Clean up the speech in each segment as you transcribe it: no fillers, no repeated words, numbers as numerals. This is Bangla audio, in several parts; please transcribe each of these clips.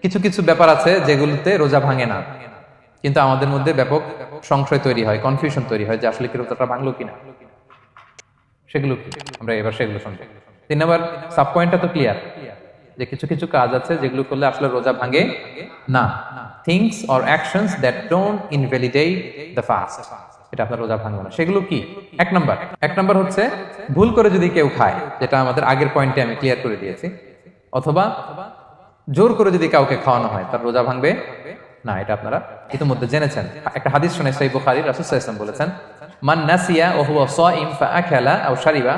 কিছু কিছু ব্যাপার আছে যেগুলোতে রোজা ভাঙে না, কিন্তু আমাদের মধ্যে ব্যাপক সংশয় তৈরি হয়, কনফিউশন তৈরি হয় যে আসলে কি রোজাটা ভাঙলো কিনা। সেগুলো কি, আমরা এবার সেগুলো শুনবো। 3 নম্বর সাব পয়েন্টটা তো ক্লিয়ার, যে কিছু কিছু কাজ আছে যেগুলো করলে আসলে রোজা ভাঙে না। Things or actions that don't invalidate the fast, এটা আপনার রোজা ভাঙবে না। সেগুলো কি? এক নাম্বার হচ্ছে ভুল করে যদি কেউ খায়, যেটা আমাদের আগের পয়েন্টে আমি ক্লিয়ার করে দিয়েছি, অথবা জোর করে যদি কাউকে খাওয়ানো হয়, তার রোজা ভাঙবে না। এটা আপনারা ইতিমধ্যে জেনেছেন। একটা হাদিস শুনে সহিহ বুখারী, রাসূল সাল্লাল্লাহু আলাইহি ওয়াসাল্লাম বলেছেন, মান নাসিয়া ওয়া হুয়া সাইম ফাআকালা আও শারিবা,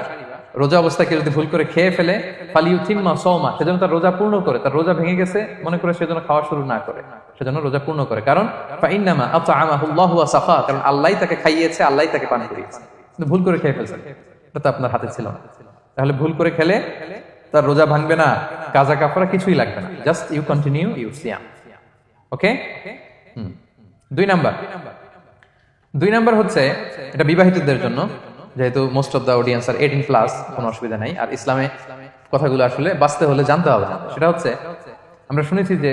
রোজা অবস্থায় কেউ যদি ভুল করে খেয়ে ফেলে, ফালিউতিম্মা সাওমা, সেজন্য তার রোজা পূর্ণ করে, তার রোজা ভেঙে গেছে মনে করে সেজন্য খাওয়া শুরু না করে, সেজন্য রোজা পূর্ণ করে। কারণ ফাইন্নামা আতআমাহুল্লাহু ওয়া সাফা, কারণ আল্লাহই তাকে খাইয়েছে, আল্লাহই তাকে পান করিয়েছে। কিন্তু ভুল করে খেয়ে ফেলছেন, এটা তো আপনার হাতে ছিল না। তাহলে ভুল করে খেলে তার রোজা ভাঙবে না, কাজা কাফারা কিছুই লাগবে না, জাস্ট ইউ কন্টিনিউ ইউর সিয়াম। ওকে। 2 নাম্বার হচ্ছে, এটা বিবাহিতদের জন্য, যেহেতু most of the audience are 18+, কোনো অসুবিধা নাই। আর ইসলামে কথাগুলো আসলে বাঁচতে হলে জানতে হবে না। সেটা হচ্ছে, আমরা শুনেছি যে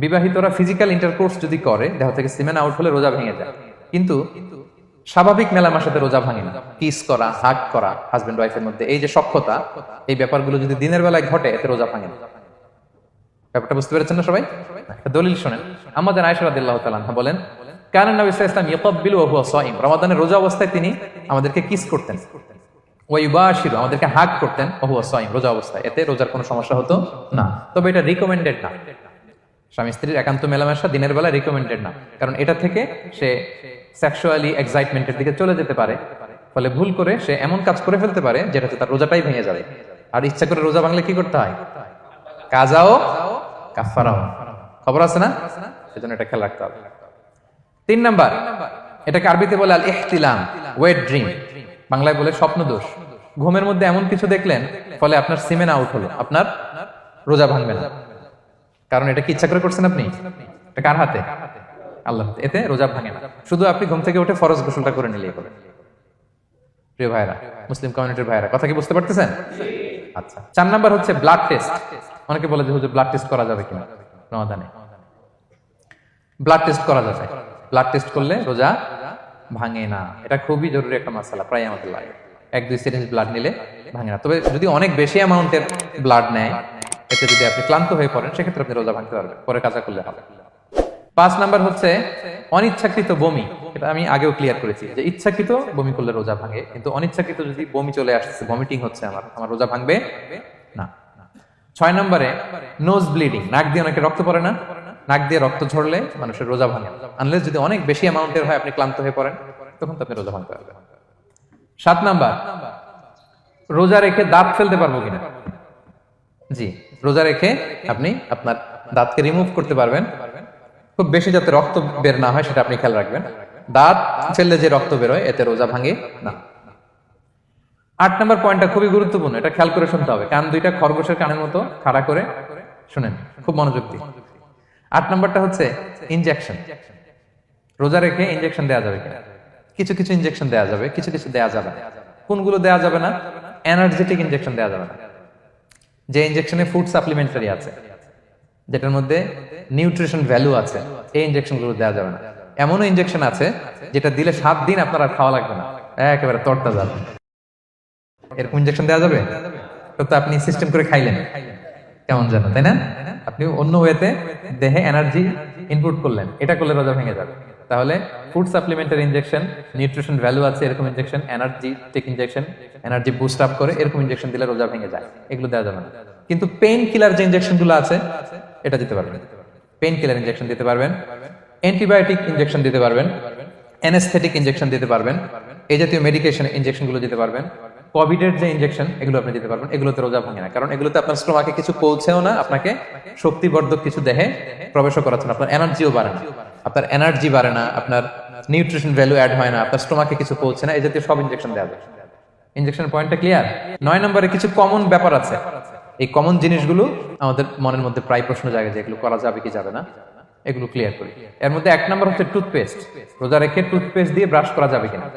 বিবাহিতরা ফিজিক্যাল ইন্টারকোর্স যদি করে, দেহ থেকে সিমেন আউট হলে রোজা ভেঙে যায়, কিন্তু স্বাভাবিক মেলামেশাতে রোজা ভাঙে না। কিস করা, হাগ করা হাজবেন্ড ওয়াইফের মধ্যে, এই যে সখ্যতা, এই ব্যাপারগুলো যদি দিনের বেলায় ঘটে, এতে রোজা ভাঙে না। ব্যাপারটা বুঝতে পেরেছেন না সবাই? একটা দলিল শোনেন। আমাদের আয়েশা রাদিয়াল্লাহু তাআলা আনহা বলেন, কানা নবী সাল্লাল্লাহু আলাইহি ওয়াসাল্লাম ইয়াকাব্বিলু ওয়া হুয়া সাইম, রমাদানের রোজা অবস্থায় তিনি আমাদেরকে কিস করতেন, ওয়া ইউবাশিরু, আমাদেরকে হাগ করতেন, ওয়া হুয়া সাইম, রোজা অবস্থায়। এতে রোজার কোনো সমস্যা হতো না। তবে এটা রিকমেন্ডেড না, স্বামী স্ত্রীর একান্ত মেলামেশা দিনের বেলা রিকমেন্ডেড না, কারণ এটা থেকে সে সেক্সুয়ালি এক্সাইটমেন্টের দিকে চলে যেতে পারে। ফলে ভুল করে সে এমন কাজ করে ফেলতে পারে যেটাতে তার রোজাটাই ভেঙে যাবে। আর ইচ্ছা করে রোজা ভাঙলে কি করতে হয়? কাজাও কাফারাও, খবর আছে না? সেজন্য এটা খেয়াল রাখতে হবে। 3 নাম্বার, এটাকে আরবিতে বলে আল ইহতিলাম, ওয়েট ড্রিম, বাংলায় বলে স্বপ্ন দোষ। ঘুমের মধ্যে এমন কিছু দেখলেন, ফলে আপনার সিমেন আউট হলো, আপনার রোজা ভাঙবে না। কারণ এটা কি ইচ্ছা করে করছেন আপনি? এটা কার হাতে? আল্লাহর হাতে। এতে রোজা ভাঙে না। শুধু আপনি ঘুম থেকে উঠে ফরজ গোসলটা করে নিলেই হবে। প্রিয় ভাইরা, মুসলিম কমিউনিটির ভাইরা, কথা কি বুঝতে পারতেছেন? আচ্ছা। 4 নাম্বার হচ্ছে ব্লাড টেস্ট। অনেকে বলে যে হুজুর ব্লাড টেস্ট করা যাবে কিনা রমাদানে? ব্লাড টেস্ট করা যাবে। ব্লাড টেস্ট করলে রোজা ভাঙে না। এটা খুবই জরুরি একটা মাসালা, প্রায় আমাদের লাগে। 1-2 সিরিঞ্জ ব্লাড নিলে ভাঙে না। তবে যদি অনেক বেশি অ্যামাউন্টের ব্লাড নেয়, এতে যদি আপনি ক্লান্ত হয়ে পড়েন, সেক্ষেত্রে আপনি রোজা ভাঙতে পারবেন, পরে কাজা করলে হবে। 5 নাম্বার হচ্ছে অনিচ্ছাকৃত বমি। এটা আমি আগেও ক্লিয়ার করেছি যে ইচ্ছাকৃত বমি করলে রোজা ভাঙে, কিন্তু অনিচ্ছাকৃত যদি বমি চলে আসছে, ভমিটিং হচ্ছে, আমার রোজা ভাঙবে না। 6 নম্বরে নোজ ব্লিডিং, নাক দিয়ে অনেকে রক্ত পড়ে না, নাক দিয়ে রক্ত ঝরলে মানুষের রোজা ভাঙে, আনলেস যদি অনেক বেশি অ্যামাউন্টের হয়, আপনি ক্লান্ত হয়ে পড়েন, তখন তো আপনি রোজা ভাঙতে পারবেন। 7 নাম্বার, রোজা রেখে দাঁত ফেলতে পারবো কিনা? জি, রোজা রেখে আপনি আপনার দাঁতকে রিমুভ করতে পারবেন, খুব বেশি যাতে রক্ত বের না হয় সেটা আপনি খেয়াল রাখবেন। দাঁত ফেললে যে রক্ত বের হয়, এতে রোজা ভাঙে না। 8 নম্বর পয়েন্টটা খুবই গুরুত্বপূর্ণ, এটা খেয়াল করে শুনতে হবে। কান দুইটা খরগোশের কানের মতো খাড়া করে শুনেন, খুব মনোযোগ দিয়ে। 8 নম্বরটা হচ্ছে ইনজেকশন। রোজা রেখে ইনজেকশন দেওয়া যাবে কিনা? কিছু কিছু ইনজেকশন দেওয়া যাবে, কিছু কিছু দেওয়া যাবে না। কোনগুলো দেওয়া যাবে না? এনার্জেটিক ইনজেকশন দেওয়া যাবে না। যে ইনজেকশনে ফুড সাপ্লিমেন্টারি আছে, যেটার মধ্যে নিউট্রিশন ভ্যালু আছে, এই ইনজেকশন গুলো দেওয়া যাবে না। এমনও ইনজেকশন আছে যেটা দিলে 7 দিন আপনার আর খাওয়া লাগবে না, একেবারে তরতা যাবে। এরকম ইনজেকশন দেওয়া যাবে? তো আপনি সিস্টেম করে খাইলেন কেমন যেন, তাই না? আপনি অন্য ওয়েতে দেহে এনার্জি ইনপুট করলেন, এটা করলে রোজা ভেঙে যাবে। তাহলে food supplementary injection, nutrition value আছে এরকম injection, energetic injection, energy boost up করে এরকম ইনজেকশন দিলে রোজা ভেঙে যায়, এগুলো দেওয়া যাবে না। কিন্তু পেইন কিলার যে ইনজেকশন গুলো আছে, এটা দিতে পারবেন। পেইন কিলার ইনজেকশন দিতে পারবেন, অ্যান্টিবায়োটিক ইনজেকশন দিতে পারবেন, অ্যানেস্থেটিক ইনজেকশন দিতে পারবেন, এই জাতীয় মেডিকেশন ইনজেকশন গুলো দিতে পারবেন। কোভিডের যে ইনজেকশন, এগুলো আপনি দিতে পারবেন। এগুলোতে রোজা ভাঙে না, কারণ এগুলোতে আপনার স্টোমাকে কিছু পৌঁছেও না, আপনাকে শক্তিবর্ধক কিছু দেহে প্রবেশও করাচ্ছে না, আপনার এনার্জিও বাড়ে না, আপনার এনার্জি বাড়ে না, আপনার নিউট্রিশন ভ্যালু অ্যাড হয় না, আপনার স্টোমাকে কিছু পৌঁছে না, এই জাতীয় সব ইনজেকশন দেওয়া যায়। ইনজেকশন পয়েন্টটা ক্লিয়ার? 9 নম্বরে কিছু কমন ব্যাপার আছে, এই কমন জিনিসগুলো আমাদের মনের মধ্যে প্রায় প্রশ্ন জাগে যে এগুলো করা যাবে কি যাবে না, এগুলো ক্লিয়ার করি। এর মধ্যে 1 নম্বর হচ্ছে টুথপেস্ট। রোজা রেখে টুথপেস্ট দিয়ে ব্রাশ করা যাবে কিনা?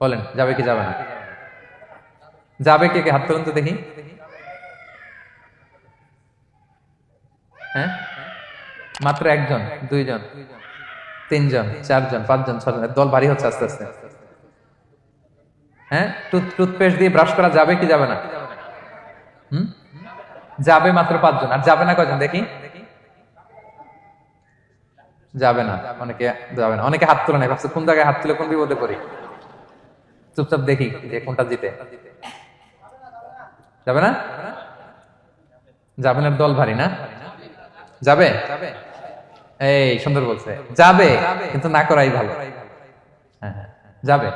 বলেন, যাবে কি যাবে না? যাবে, কে কে হাত তুলুন তো দেখি। হ্যাঁ, মাত্র একজন, দুইজন, তিনজন, চারজন, পাঁচজন, ছজন, দল ভারী হচ্ছে আস্তে আস্তে। হ্যাঁ, টুথপেস্ট দিয়ে ব্রাশ করা যাবে কি যাবে না? যাবে মাত্র পাঁচজন। আর যাবে না কয়জন দেখি? যাবে না, অনেকে যাবে না, অনেকে হাত তুলে নেই, ভাবছে কোন জায়গায় হাত তুলে কোন বিপদে পড়ি। চুপচাপ দেখি যে কোনটা জিতে। যাবে না? যাবে না, দল ভারী না? যাবে? এই সুন্দর বলছে, যাবে, কিন্তু না করাই ভালো। হ্যাঁ হ্যাঁ, যাবে।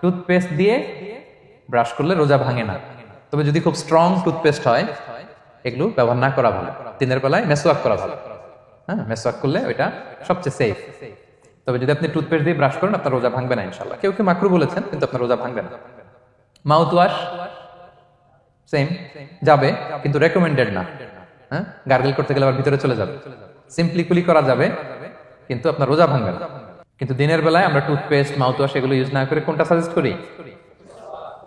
টুথপেস্ট দিয়ে ব্রাশ করলে রোজা ভাঙে না, তবে যদি খুব স্ট্রং টুথপেস্ট হয় এগুলো ব্যবহার না করা ভালো। দিনের বেলায় মেসওয়াক করা ভালো। হ্যাঁ, মেসওয়াক করলে ওইটা সবচেয়ে সেফ। তবে যদি আপনি টুথপেস্ট দিয়ে ব্রাশ করেন আপনার রোজা ভাঙবে না ইনশাআল্লাহ। কেউ কেউ মাকরু বলেছেন, কিন্তু আপনার রোজা ভাঙবে না। মাউথ ওয়াশ সেম, যাবে, কিন্তু রেকমেন্ডেড না। হ্যাঁ, গার্গল করতে গেলে আবার ভিতরে চলে যাবে। সিম্পলি কুলি করা যাবে, কিন্তু আপনার রোজা ভাঙবে না। কিন্তু দিনের বেলায় আমরা টুথপেস্ট, মাউথ ওয়াশ এগুলো ইউজ না করে কোনটা সাজেস্ট করি?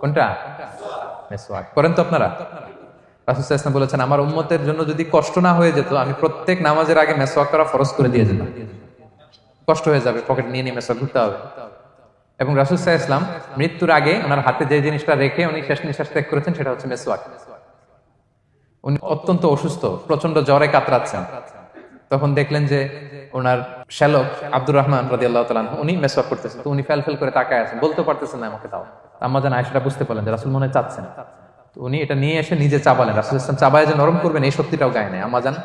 কোনটা? মেসওয়াক করেন তো আপনারা? রাসূল সাল্লাল্লাহু আলাইহি ওয়াসাল্লাম বলেছেন, আমার উম্মতের জন্য যদি কষ্ট না হয়ে যেত আমি প্রত্যেক নামাজের আগে মেসওয়াক করা ফরজ করে দিয়ে যেতাম। কষ্ট হয়ে যাবে, পকেট নিয়ে নিয়ে মেসওয়াক ঘুরতে হবে। এবং রাসূল সাল্লাল্লাহু আলাইহি ওয়াসাল্লাম মৃত্যুর আগে ওনার হাতে যে জিনিসটা রেখে উনি শেষ নিঃশ্বাস ত্যাগ করেছেন সেটা হচ্ছে মেসওয়াক। উনি অত্যন্ত অসুস্থ, প্রচন্ড জ্বরে কাতরাচ্ছেন, তখন দেখলেন যে ওনার শ্যালক আব্দুর রহমান রাদিয়াল্লাহু তাআলা উনি মেসওয়াক করতেছেন, তো উনি ফেল করে তাকায় আছেন, বলতে পারতেছেন না আমাকে দাও। আম্মা জান আয়েশা বুঝতে পারলেন যে রাসূল মনে হয় চাচ্ছেন, তো উনি এটা নিয়ে এসে নিজে চাবালেন। রাসূল ইসলাম চাবায় যে নরম করবেন এই শক্তিটাও গায়ে নেই। আম্মা জান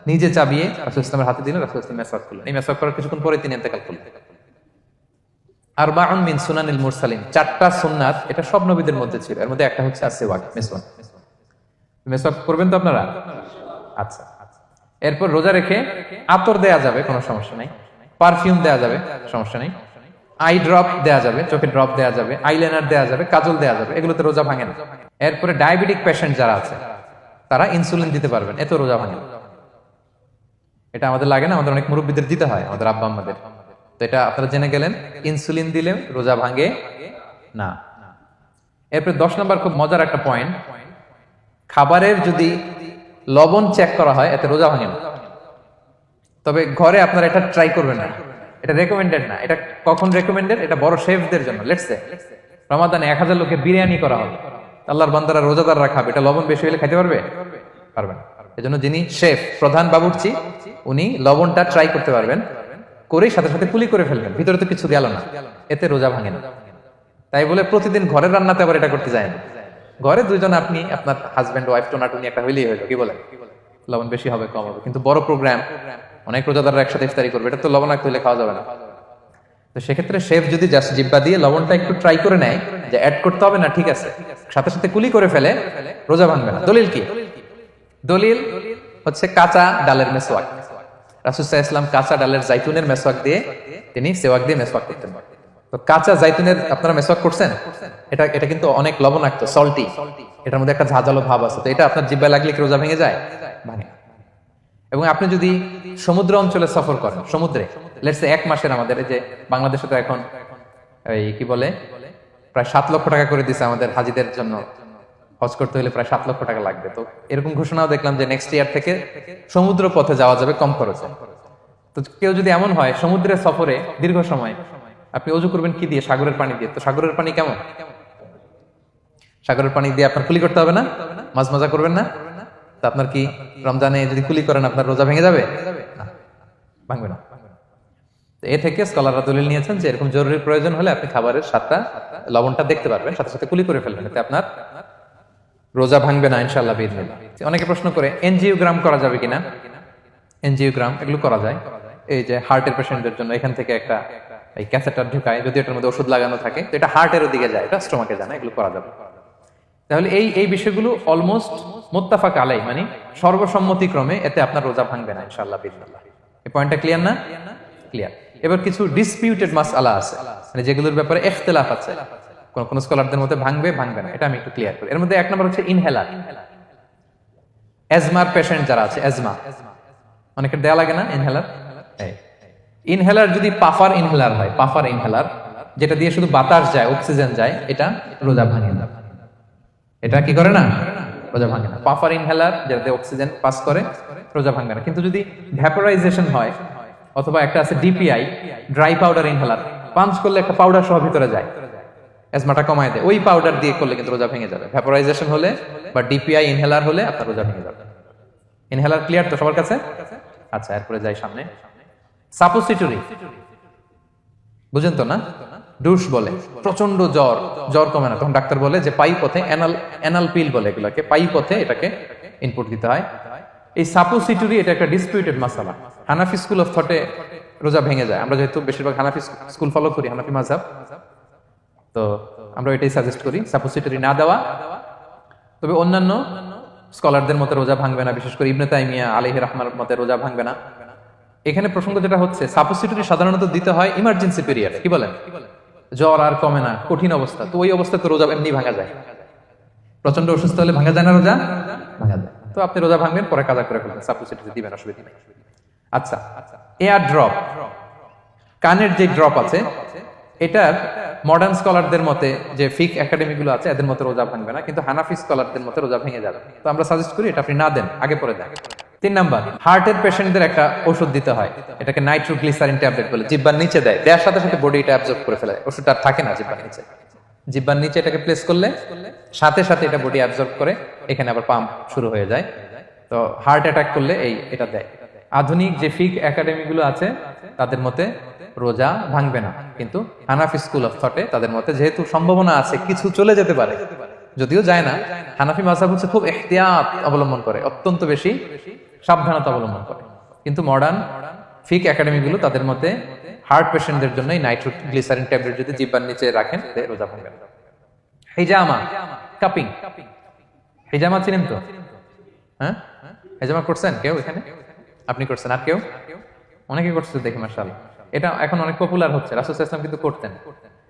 নিজে চাবিয়ে রাসূল ইসলামের হাতে দিলেন, রাসূল ইসলাম মেসওয়াক করলেন। এই মেসওয়াক করার কিছুক্ষণ পরে তিনি ইন্তেকাল করলেন। আরবাউন মিন সুনানিল মুরসালিন, চারটা সুন্নাত, এটা সব নবীদের মধ্যে ছিল, এর মধ্যে একটা হচ্ছে আসওয়াক, মেসওয়াক। মেসওয়াক করবেন তো আপনারা? আচ্ছা। এরপর রোজা রেখে আতর দেয়া যাবে, কোনো সমস্যা নাই। পারফিউম দেয়া যাবে, সমস্যা নেই। আই ড্রপ দেয়া যাবে, চোখে ড্রপ দেয়া যাবে, আইলাইনার দেয়া যাবে, কাজল দেয়া যাবে, এগুলোতে রোজা ভাঙে না। এরপরে ডায়াবেটিক পেশেন্ট যারা আছে তারা ইনসুলিন দিতে পারবেন, এত রোজা ভাঙে না। এটা আমাদের লাগে না, আমাদের অনেক মুরব্বীদের দিতে হয়, আমাদের আব্বা আম্মাদের। তো এটা আপনারা জেনে গেলেন, ইনসুলিন দিলে রোজা ভাঙে না। এরপর 10 নম্বর খুব মজার একটা পয়েন্ট, খাবারের যদি লবণ চেক করা হয় এতে রোজা ভাঙে না। তবে ঘরে আপনারা এটা ট্রাই করবেন না, এটা রেকমেন্ডেড না। এটা কখন রেকমেন্ডেড? এটা বড় শেফদের জন্য। লেটস সে রমাদানে 1000 লোকের বিরিয়ানি করা হবে, আল্লাহর বান্দারা রোজাদাররা খাবে, এটা লবণ বেশি হলে খাইতে পারবে? পারবে না। এজন্য যিনি শেফ, প্রধান বাবুর্চি, উনি লবণটা ট্রাই করতে পারবেন, করেই সাথে সাথে কুলি করে ফেলবেন, ভিতরে তো কিছু গেল না, এতে রোজা ভাঙে না। তাই বলে প্রতিদিন ঘরের রান্নাতে আবার এটা করতে যায় না। ঘরে দুইজন, আপনি আপনার হাজবেন্ড ওয়াইফ টোনাটুনি একটা হইলেই হইলো, কি বলে? লবণ বেশি হবে কম হবে। কিন্তু বড় প্রোগ্রাম, অনেক রোজাদাররা একসাথে ইফতারি করবে, এটা তো লবণাক্ত হইলে খাওয়া যাবে না। তো সেক্ষেত্রে শেফ যদি জাস্ট জিব্বা দিয়ে লবণটা একটু ট্রাই করে নেয় যে অ্যাড করতে হবে না, ঠিক আছে, সাথে সাথে কুলি করে ফেলে, রোজা ভাঙবে না। দলিল কি? দলিল হচ্ছে কাঁচা ডালের মেসওয়াক। রাসূল সাল্লাল্লাহু আলাইহি ওয়াসাল্লাম কাঁচা ডালের জাইতুনের মেসওয়াক দিয়ে তিনি সেওয়াক দিয়ে মেসওয়াক করতেন। তো কাঁচা জাইতুনের আপনারা মেসওয়াক করছেন, এটা কিন্তু অনেক লবণাক্ত, সল্টি, এটার মধ্যে একটা ঝাঁঝালো ভাব আছে। তো এটা আপনার জিহ্বায় লাগলে কি রোজা ভেঙে যায়? ভাঙে। এবং আপনি যদি সমুদ্র অঞ্চলে সফর করেন, সমুদ্রে লেটস সে 1 মাসের, আমাদের এই যে বাংলাদেশে তো এখন এই কি বলে প্রায় 7 লক্ষ টাকা করে দিছে আমাদের হাজিদের জন্য, হজ করতে হলে প্রায় 7 লক্ষ টাকা লাগবে। তো এরকম ঘোষণাও দেখলাম যে নেক্সট ইয়ার থেকে সমুদ্র পথে যাওয়া যাবে কম খরচে। তো কেউ যদি এমন হয় সমুদ্রের সফরে দীর্ঘ সময়, আপনি ওযু করবেন কি দিয়ে? সাগরের পানি দিয়ে। তো সাগরের পানি কেমন? সাগরের পানি দিয়ে আপনার কুলি করতে হবে না? মাছ মজা করবেন না? তো আপনার কি রমজানে যদি কুলি করেন আপনার রোজা ভেঙে যাবে? না, ভাঙবে না। এ থেকে স্কলাররা দলিল নিয়েছেন যে এরকম জরুরি প্রয়োজন হলে আপনি খাবারের স্বাদটা, লবণটা দেখতে পারবেন, সাথে সাথে কুলি করে ফেলবেন, এতে আপনার রোজা ভাঙবে না ইনশাআল্লাহ বিইজনিল্লাহ। অনেকে প্রশ্ন করে এনজিওগ্রাম করা যাবে কিনা? এনজিওগ্রাম এগুলো করা যায়। এই যে হার্টের পেশেন্টদের জন্য এখান থেকে একটা এই ক্যাথেটার ঢুকায়, যদি এটার মধ্যে ওষুধ লাগানো থাকে, তো এটা হার্টের দিকে যায়, এটা স্টোমাকে যায় না, এগুলো করা যাবে। তাহলে এই বিষয়গুলো অলমোস্ট মুত্তাফাক আলাই, মানে সর্বসম্মতিক্রমে এতে আপনার রোজা ভাঙবে না ইনশাআল্লাহ বিইজনিল্লাহ। এই পয়েন্টটা ক্লিয়ার না? ক্লিয়ার। এবার কিছু ডিসপিউটেড মাসআলা আছে, মানে যেগুলোর ব্যাপারে ইখতিলাফ আছে, কোন স্কলারদের মধ্যে ভাঙবে না, এটা আমি একটু ক্লিয়ার করি। এর মধ্যে 1 নম্বর হচ্ছে ইনহেলার। অ্যাজমার পেশেন্ট যারা আছে, অ্যাজমা অনেকের দেয়া লাগে না ইনহেলার। ইনহেলার যদি পাফার ইনহেলার হয়, পাফার ইনহেলার যেটা দিয়ে শুধু বাতাস যায়, অক্সিজেন যায়, এটা রোজা ভাঙে না। এটা কি করে না? রোজা ভাঙে না। পাফার ইনহেলার যাতে অক্সিজেন পাস করে, রোজা ভাঙবে না। কিন্তু যদি ভ্যাপোরাইজেশন হয়, অথবা একটা আছে DPI, dry powder inhaler, punch করলে একটা পাউডার সহ ভিতরে যায়, অ্যাজমাটা কমায় দেয়, ওই পাউডার দিয়ে করলে কিন্তু রোজা ভেঙে যাবে। ভ্যাপোরাইজেশন হলে বা ডিপিআই ইনহেলার হলে আপনার রোজা ভেঙে যাবে। ইনহেলার ক্লিয়ার তো সবার কাছে? আচ্ছা, এরপরে যাই সামনে। সাপোসিটরি বুঝেন তো না? ডুশ বলে, প্রচন্ড জ্বর, জ্বর কমে না, তখন ডাক্তার বলে যে পাই পথে, অ্যানাল পিল বলে এগুলাকে, পাই পথে এটাকে ইনপুট দিতে হয়। এই সাপোসিটরি এটা একটা ডিসপিউটেড মাসালা। হানাফি স্কুল অফ থটে রোজা ভেঙে যায়। আমরা যেহেতু বেশিরভাগ হানাফি স্কুল ফলো করি, হানাফি মাযহাব, তো আমরা এটাই সাজেস্ট করি সাপোসিটরি না দেওয়া। তবে অন্যান্য স্কলারদের মতে রোজা ভাঙবে না, বিশেষ করে ইবনে তাইমিয়া আলাইহি রাহমার মতে রোজা ভাঙবে না। এখানে প্রসঙ্গ যেটা হচ্ছে, সাপোসিটরি সাধারণত দিতে হয় ইমার্জেন্সি পিরিয়ড, কি বলেন, জ্বর আর কমে না, কঠিন অবস্থা, তো ওই অবস্থায় তো রোজা এমনি ভাঙা যায়। প্রচন্ড অসুস্থ হলে ভাঙা যায় না রোজা? ভাঙা যায়। তো আপনি রোজা ভাঙবেন, পরে কাজা করে ফেলবেন, সাপোসিটরি দিবেন, অসুবিধা নেই। আচ্ছা, এয়ার ড্রপ, কানের যে ড্রপ আছে, এটার মডার্ন স্কলারদের মতে, যে ফিক একাডেমি গুলো আছে, এদের মতে রোজা ভাঙবে না, কিন্তু হানাফি স্কলারদের মতে রোজা ভেঙে যাবে। তো আমরা সাজেস্ট করি এটা আপনি না দেন, আগে পরে দেন। 3 নাম্বার, হার্টের পেশেন্টদের একটা ওষুধ দিতে হয়, এটাকে নাইট্রোগ্লিসারিন ট্যাবলেট বলে, জিহ্বার নিচে দেয়, দেওয়ার সাথে সাথে বডি এটা অ্যাবজর্ব করে ফেলে, ওষুধটা আর থাকে না জিহ্বার নিচে। জিহ্বার নিচে এটাকে প্লেস করলে সাথে সাথে এটা বডি অ্যাবজর্ব করে, এখানে আবার পাম্প শুরু হয়ে যায়। তো হার্ট অ্যাটাক করলে এটা দেয়। আধুনিক যে ফিক একাডেমি গুলো আছে, তাদের মতে রোজা ভাঙবে না, কিন্তু হানাফি স্কুল অফ থটে তাদের মতে যেহেতু সম্ভাবনা আছে কিছু চলে যেতে পারে, যদিও যায় না, হানাফি মাযহাব হচ্ছে খুব ইহতিয়াত অবলম্বন করে, অত্যন্ত বেশি সাবধানতা অবলম্বন করে। কিন্তু মডার্ন ফিক একাডেমি গুলো তাদের মতে হার্ট পেশেন্টদের জন্য নাইট্রোগ্লিসারিন ট্যাবলেট যদি জিহ্বার নিচে রাখেন, রোজা ভাঙবে না। হিজামা, কাপিং, হিজামা চিনেন তো? হ্যাঁ, হিজামা করছেন কেউ এখানে? আপনি করছেন, আর কেউ? অনেকে করছে দেখি, মাশাআল্লাহ। এটা এখন অনেক পপুলার হচ্ছে, রাসূল সাল্লাল্লাহু আলাইহি ওয়াসাল্লাম কিন্তু করতেন।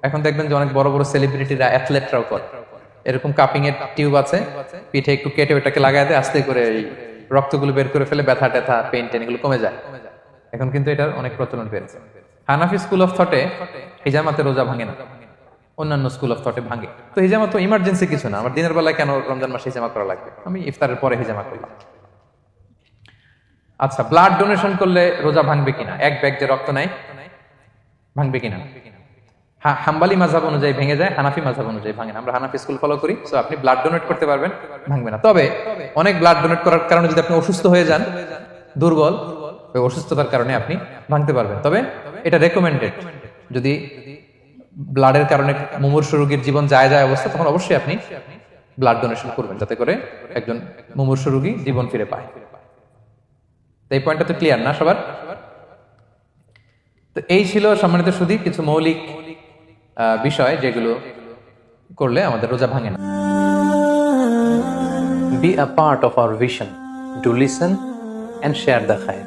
এখন দেখবেন যে অনেক বড় বড় সেলিব্রিটিরা, অ্যাথলেটরাও করে। এরকম কাপিং এর টিউব আছে, পিঠে একটু কেটে ওটাকে লাগায় দেয়, আস্তে করে এই রক্তগুলো বের করে ফেলে, ব্যথা ট্যাথা, পেইন টেন এগুলো কমে যায়। এখন কিন্তু এটার অনেক প্রচলন পেয়েছে। হানাফি স্কুল অফ থটে হিজামাতে রোজা ভাঙে না, অন্যান্য স্কুল অফ থটে ভাঙে। তো হিজামা তো ইমার্জেন্সি কিছু না, আমার দিনের বেলায় কেন রমজান মাসে হিজামা করা লাগবে, আমি ইফতারের পরে হিজামা করলাম। আচ্ছা, ব্লাড ডোনেশন করলে রোজা ভাঙবে কিনা, এক ব্যাগ যে রক্ত নেয়, ভাঙবে কিনা? হাম্বালি মাযহাব অনুযায়ী ভেঙে যায়, হানাফি মাযহাব অনুযায়ী ভাঙে না। আমরা হানাফি স্কুল ফলো করি, সো আপনি ব্লাড ডোনেট করতে পারবেন, ভাঙবে না। তবে অনেক ব্লাড ডোনেট করার কারণে যদি আপনি অসুস্থ হয়ে যান, দুর্বল, ওই অসুস্থতার কারণে আপনি ভাঙতে পারবেন। তবে এটা রেকমেন্ডেড, যদি ব্লাডের কারণে মুমূর্ষু রোগীর জীবন যায় অবস্থা, তখন অবশ্যই আপনি ব্লাড ডোনেশন করবেন, যাতে করে একজন মুমূর্ষু রোগী জীবন ফিরে পায়। এই পয়েন্টটা তো ক্লিয়ার না সবার? তো এই ছিল সম্মানিত সুধী কিছু মৌলিক বিষয় যেগুলো করলে আমাদের রোজা ভাঙে না। Be a part of our vision. Do listen and share the khair.